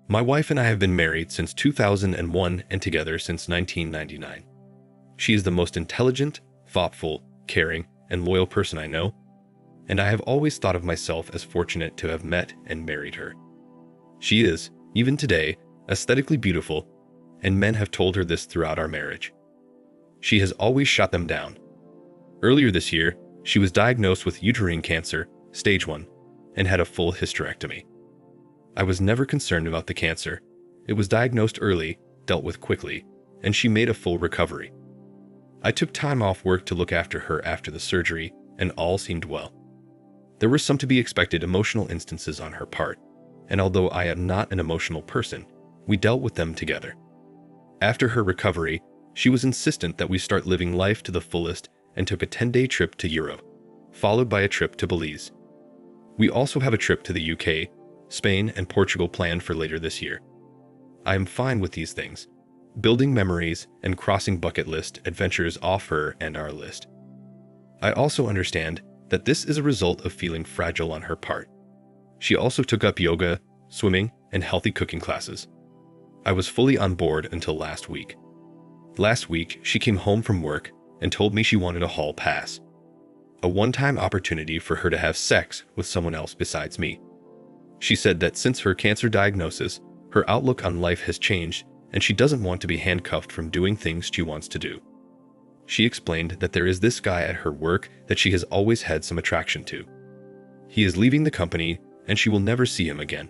My wife and I have been married since 2001 and together since 1999. She is the most intelligent, thoughtful, caring, and loyal person I know, and I have always thought of myself as fortunate to have met and married her. She is, even today, aesthetically beautiful, and men have told her this throughout our marriage. She has always shot them down. Earlier this year, she was diagnosed with uterine cancer, stage 1, and had a full hysterectomy. I was never concerned about the cancer. It was diagnosed early, dealt with quickly, and she made a full recovery. I took time off work to look after her after the surgery, and all seemed well. There were some to be expected emotional instances on her part, and although I am not an emotional person, we dealt with them together. After her recovery, she was insistent that we start living life to the fullest and took a 10-day trip to Europe, followed by a trip to Belize. We also have a trip to the UK, Spain, and Portugal planned for later this year. I am fine with these things, building memories and crossing bucket list adventures off her and our list. I also understand that this is a result of feeling fragile on her part. She also took up yoga, swimming, and healthy cooking classes. I was fully on board until last week. Last week, she came home from work and told me she wanted a hall pass, a one-time opportunity for her to have sex with someone else besides me. She said that since her cancer diagnosis, her outlook on life has changed and she doesn't want to be handcuffed from doing things she wants to do. She explained that there is this guy at her work that she has always had some attraction to. He is leaving the company and she will never see him again,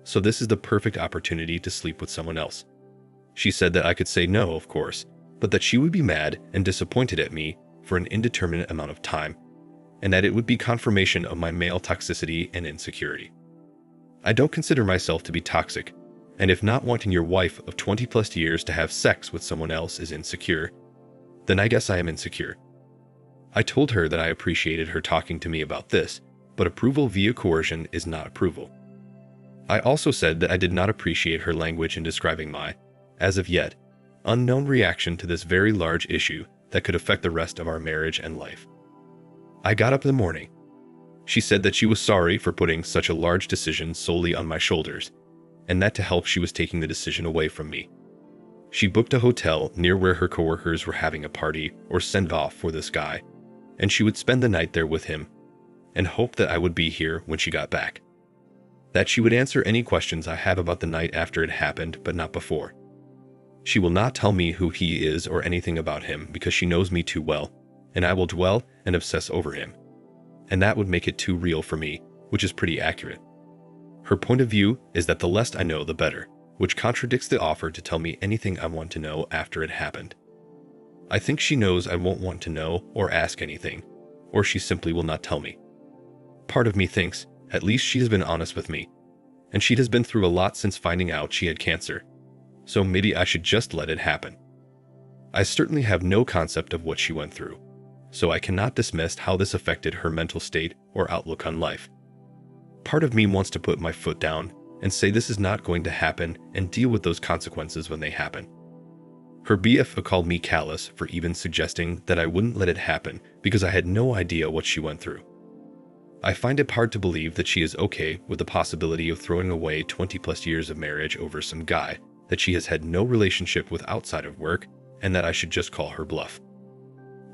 so this is the perfect opportunity to sleep with someone else. She said that I could say no, of course, but that she would be mad and disappointed at me for an indeterminate amount of time, and that it would be confirmation of my male toxicity and insecurity. I don't consider myself to be toxic, and if not wanting your wife of 20+ years to have sex with someone else is insecure, then I guess I am insecure. I told her that I appreciated her talking to me about this, but approval via coercion is not approval. I also said that I did not appreciate her language in describing my, as of yet, unknown reaction to this very large issue that could affect the rest of our marriage and life. I got up in the morning. She said that she was sorry for putting such a large decision solely on my shoulders, and that to help she was taking the decision away from me. She booked a hotel near where her coworkers were having a party or send-off for this guy, and she would spend the night there with him, and hoped that I would be here when she got back. That she would answer any questions I have about the night after it happened, but not before. She will not tell me who he is or anything about him because she knows me too well, and I will dwell and obsess over him. And that would make it too real for me, which is pretty accurate. Her point of view is that the less I know, the better, which contradicts the offer to tell me anything I want to know after it happened. I think she knows I won't want to know or ask anything, or she simply will not tell me. Part of me thinks, at least she has been honest with me, and she has been through a lot since finding out she had cancer, so maybe I should just let it happen. I certainly have no concept of what she went through, so I cannot dismiss how this affected her mental state or outlook on life. Part of me wants to put my foot down and say this is not going to happen and deal with those consequences when they happen. Her BF called me callous for even suggesting that I wouldn't let it happen because I had no idea what she went through. I find it hard to believe that she is okay with the possibility of throwing away 20+ years of marriage over some guy that she has had no relationship with outside of work, and that I should just call her bluff.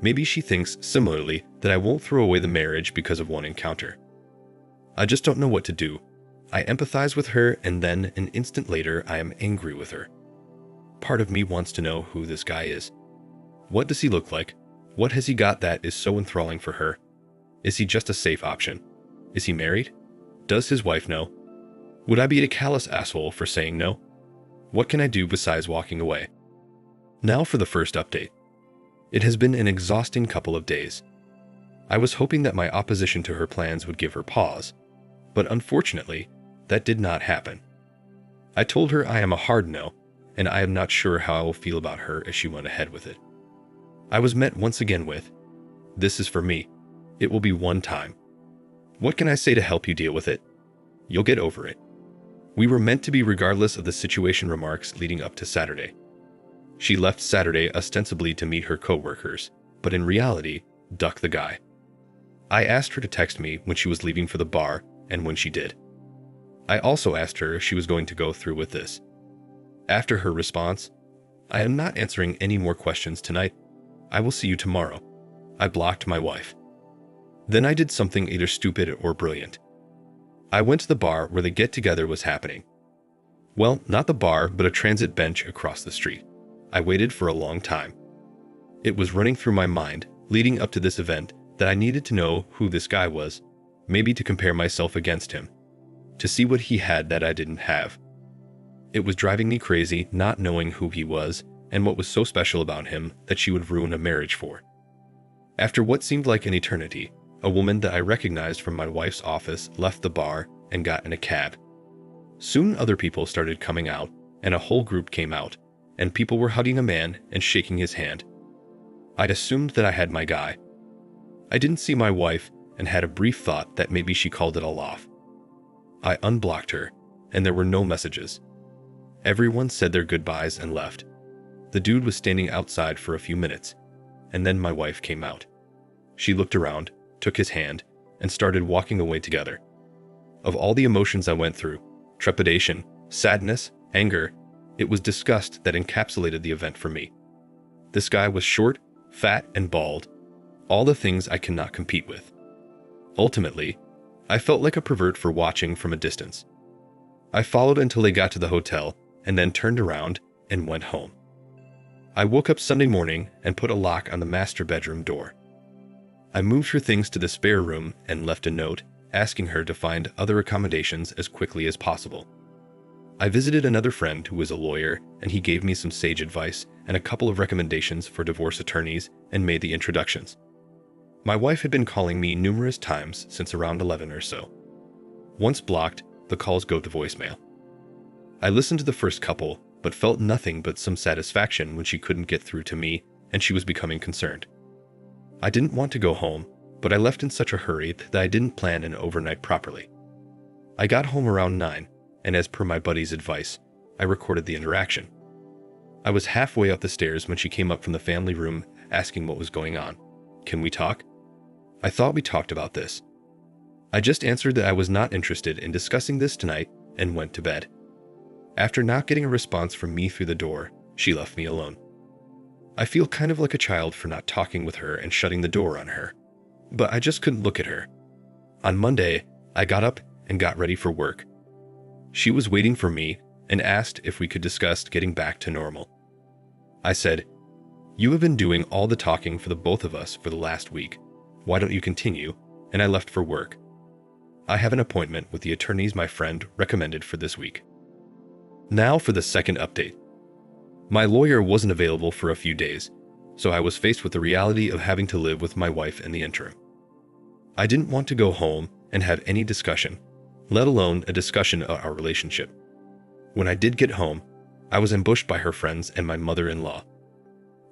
Maybe she thinks, similarly, that I won't throw away the marriage because of one encounter. I just don't know what to do. I empathize with her, and then, an instant later, I am angry with her. Part of me wants to know who this guy is. What does he look like? What has he got that is so enthralling for her? Is he just a safe option? Is he married? Does his wife know? Would I be a callous asshole for saying no? What can I do besides walking away? Now for the first update. It has been an exhausting couple of days. I was hoping that my opposition to her plans would give her pause, but unfortunately, that did not happen. I told her I am a hard no, and I am not sure how I will feel about her as she went ahead with it. I was met once again with, "This is for me. It will be one time. What can I say to help you deal with it? You'll get over it. We were meant to be regardless of the situation," remarks leading up to Saturday. She left Saturday ostensibly to meet her co-workers, but in reality, duck the guy. I asked her to text me when she was leaving for the bar, and when she did. I also asked her if she was going to go through with this. After her response, "I am not answering any more questions tonight. I will see you tomorrow," I blocked my wife. Then I did something either stupid or brilliant. I went to the bar where the get-together was happening. Well, not the bar, but a transit bench across the street. I waited for a long time. It was running through my mind, leading up to this event, that I needed to know who this guy was, maybe to compare myself against him, to see what he had that I didn't have. It was driving me crazy not knowing who he was and what was so special about him that she would ruin a marriage for. After what seemed like an eternity, a woman that I recognized from my wife's office left the bar and got in a cab. Soon other people started coming out, and a whole group came out, and people were hugging a man and shaking his hand. I'd assumed that I had my guy. I didn't see my wife and had a brief thought that maybe she called it all off. I unblocked her, and there were no messages. Everyone said their goodbyes and left. The dude was standing outside for a few minutes, and then my wife came out. She looked around, took his hand, and started walking away together. Of all the emotions I went through, trepidation, sadness, anger, it was disgust that encapsulated the event for me. This guy was short, fat, and bald, all the things I cannot compete with. Ultimately, I felt like a pervert for watching from a distance. I followed until they got to the hotel and then turned around and went home. I woke up Sunday morning and put a lock on the master bedroom door. I moved her things to the spare room and left a note asking her to find other accommodations as quickly as possible. I visited another friend who was a lawyer, and he gave me some sage advice and a couple of recommendations for divorce attorneys and made the introductions. My wife had been calling me numerous times since around 11 or so. Once blocked, the calls go to voicemail. I listened to the first couple, but felt nothing but some satisfaction when she couldn't get through to me and she was becoming concerned. I didn't want to go home, but I left in such a hurry that I didn't plan an overnight properly. I got home around 9, and as per my buddy's advice, I recorded the interaction. I was halfway up the stairs when she came up from the family room asking what was going on. "Can we talk?" I thought we talked about this. I just answered that I was not interested in discussing this tonight and went to bed. After not getting a response from me through the door, she left me alone. I feel kind of like a child for not talking with her and shutting the door on her, but I just couldn't look at her. On Monday, I got up and got ready for work. She was waiting for me and asked if we could discuss getting back to normal. I said, "You have been doing all the talking for the both of us for the last week. Why don't you continue?" And I left for work. I have an appointment with the attorneys my friend recommended for this week. Now for the second update. My lawyer wasn't available for a few days, so I was faced with the reality of having to live with my wife in the interim. I didn't want to go home and have any discussion, let alone a discussion of our relationship. When I did get home, I was ambushed by her friends and my mother-in-law.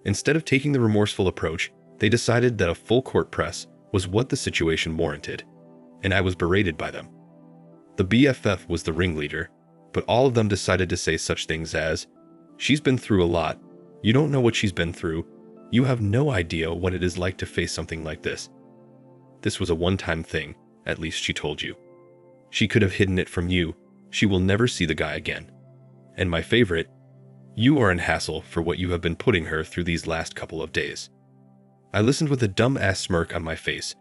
Instead of taking the remorseful approach, they decided that a full court press was what the situation warranted, and I was berated by them. The BFF was the ringleader, but all of them decided to say such things as, "She's been through a lot. You don't know what she's been through. You have no idea what it is like to face something like this. This was a one-time thing, at least she told you. She could have hidden it from you. She will never see the guy again. And my favorite, you are in hassle for what you have been putting her through these last couple of days." I listened with a dumb-ass smirk on my face,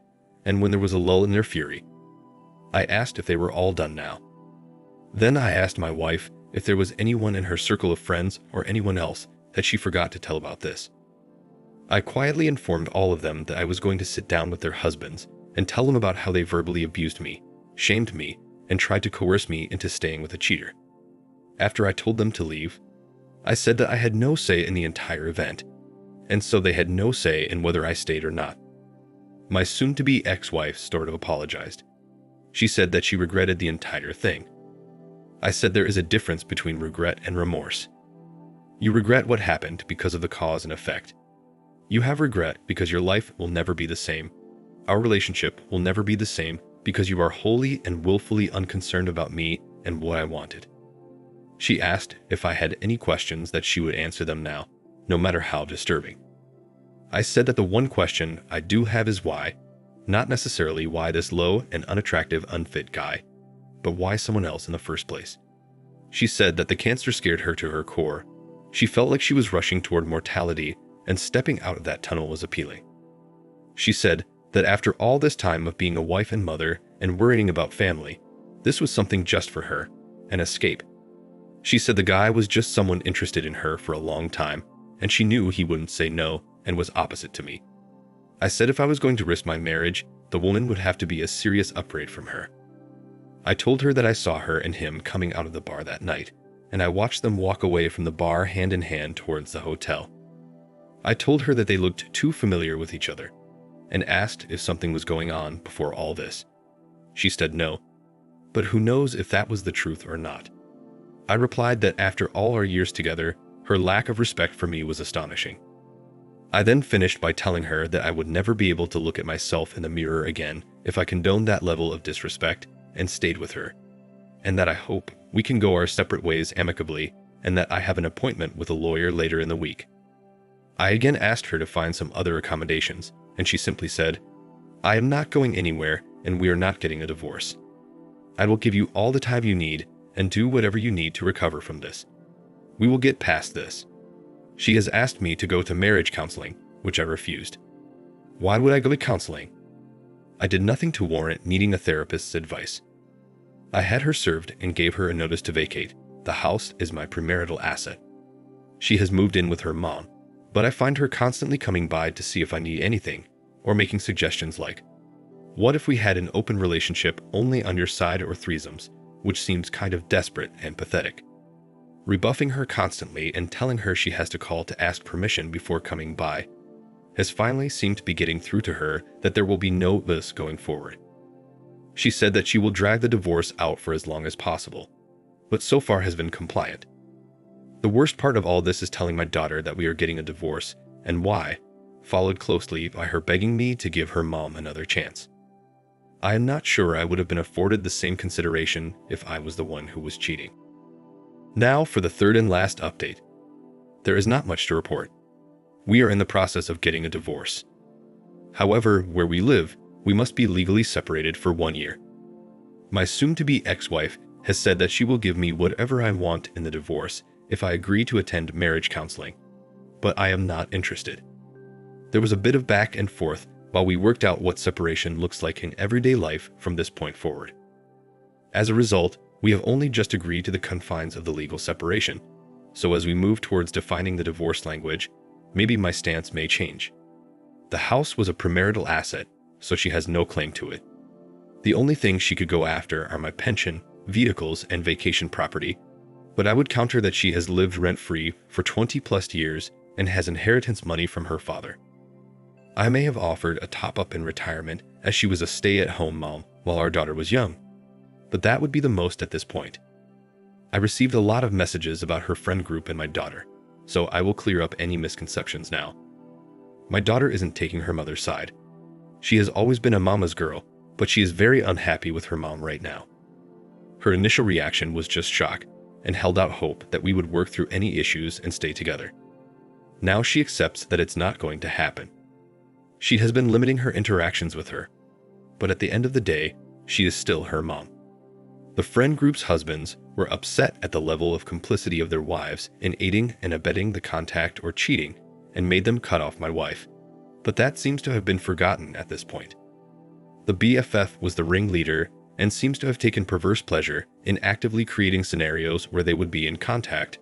and when there was a lull in their fury, I asked if they were all done now. Then I asked my wife if there was anyone in her circle of friends or anyone else that she forgot to tell about this. I quietly informed all of them that I was going to sit down with their husbands and tell them about how they verbally abused me, shamed me, and tried to coerce me into staying with a cheater. After I told them to leave, I said that I had no say in the entire event, and so they had no say in whether I stayed or not. My soon-to-be ex-wife sort of apologized. She said that she regretted the entire thing. I said there is a difference between regret and remorse. You regret what happened because of the cause and effect. You have regret because your life will never be the same. Our relationship will never be the same because you are wholly and willfully unconcerned about me and what I wanted. She asked if I had any questions that she would answer them now, no matter how disturbing. I said that the one question I do have is why, not necessarily why this low and unattractive unfit guy, but why someone else in the first place? She said that the cancer scared her to her core. She felt like she was rushing toward mortality, and stepping out of that tunnel was appealing. She said that after all this time of being a wife and mother and worrying about family, this was something just for her, an escape. She said the guy was just someone interested in her for a long time, and she knew he wouldn't say no and was opposite to me. I said if I was going to risk my marriage, the woman would have to be a serious upgrade from her. I told her that I saw her and him coming out of the bar that night, and I watched them walk away from the bar hand in hand towards the hotel. I told her that they looked too familiar with each other, and asked if something was going on before all this. She said no, but who knows if that was the truth or not. I replied that after all our years together, her lack of respect for me was astonishing. I then finished by telling her that I would never be able to look at myself in the mirror again if I condoned that level of disrespect and stayed with her, and that I hope we can go our separate ways amicably, and that I have an appointment with a lawyer later in the week. I again asked her to find some other accommodations, and she simply said, "I am not going anywhere, and we are not getting a divorce. I will give you all the time you need and do whatever you need to recover from this. We will get past this." She has asked me to go to marriage counseling, which I refused. Why would I go to counseling? I did nothing to warrant needing a therapist's advice. I had her served and gave her a notice to vacate. The house is my premarital asset. She has moved in with her mom, but I find her constantly coming by to see if I need anything, or making suggestions like, "What if we had an open relationship only on your side or threesomes?" which seems kind of desperate and pathetic. Rebuffing her constantly and telling her she has to call to ask permission before coming by has finally seemed to be getting through to her that there will be no this going forward. She said that she will drag the divorce out for as long as possible, but so far has been compliant. The worst part of all this is telling my daughter that we are getting a divorce, and why, followed closely by her begging me to give her mom another chance. I am not sure I would have been afforded the same consideration if I was the one who was cheating. Now for the third and last update. There is not much to report. We are in the process of getting a divorce. However, where we live, we must be legally separated for 1 year. My soon-to-be ex-wife has said that she will give me whatever I want in the divorce if I agree to attend marriage counseling, but I am not interested. There was a bit of back and forth while we worked out what separation looks like in everyday life from this point forward. As a result, we have only just agreed to the confines of the legal separation, so as we move towards defining the divorce language, maybe my stance may change. The house was a premarital asset, so she has no claim to it. The only things she could go after are my pension, vehicles, and vacation property, but I would counter that she has lived rent-free for 20+ years and has inheritance money from her father. I may have offered a top-up in retirement as she was a stay-at-home mom while our daughter was young, but that would be the most at this point. I received a lot of messages about her friend group and my daughter, so I will clear up any misconceptions now. My daughter isn't taking her mother's side. She has always been a mama's girl, but she is very unhappy with her mom right now. Her initial reaction was just shock and held out hope that we would work through any issues and stay together. Now she accepts that it's not going to happen. She has been limiting her interactions with her, but at the end of the day, she is still her mom. The friend group's husbands were upset at the level of complicity of their wives in aiding and abetting the contact or cheating, and made them cut off my wife, but that seems to have been forgotten at this point. The BFF was the ringleader and seems to have taken perverse pleasure in actively creating scenarios where they would be in contact,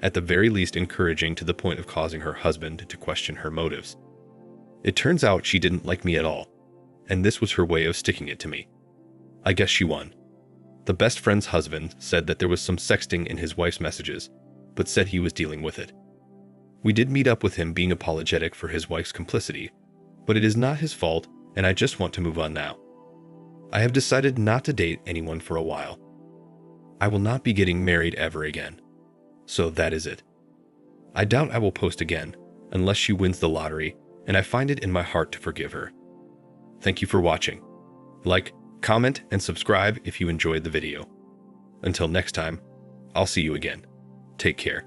at the very least encouraging to the point of causing her husband to question her motives. It turns out she didn't like me at all, and this was her way of sticking it to me. I guess she won. The best friend's husband said that there was some sexting in his wife's messages, but said he was dealing with it. We did meet up with him being apologetic for his wife's complicity, but it is not his fault, and I just want to move on now. I have decided not to date anyone for a while. I will not be getting married ever again. So that is it. I doubt I will post again, unless she wins the lottery, and I find it in my heart to forgive her. Thank you for watching. Like, comment, and subscribe if you enjoyed the video. Until next time, I'll see you again. Take care.